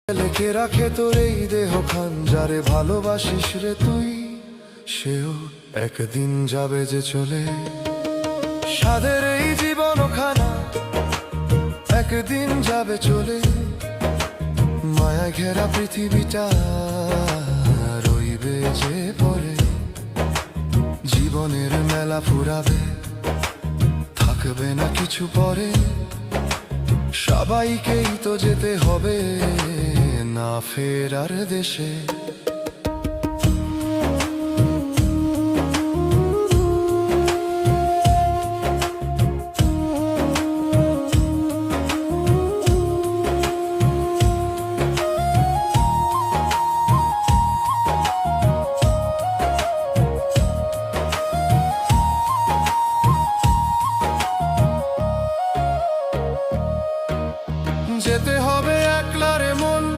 লেখে রাখে তোর এই দেহ খান, যারে ভালোবাসিস রে তুই, সেও একদিন যাবে যে চলে। সাধের এই জীবন খানা একদিন যাবে চলে, মায়া ঘেরা পৃথিবীটা রইবে যে পরে। জীবনের মেলা ফুরাবে, থাকবে না কিছু পরে, সবাইকেই তো যেতে হবে না ফেরার দেশে।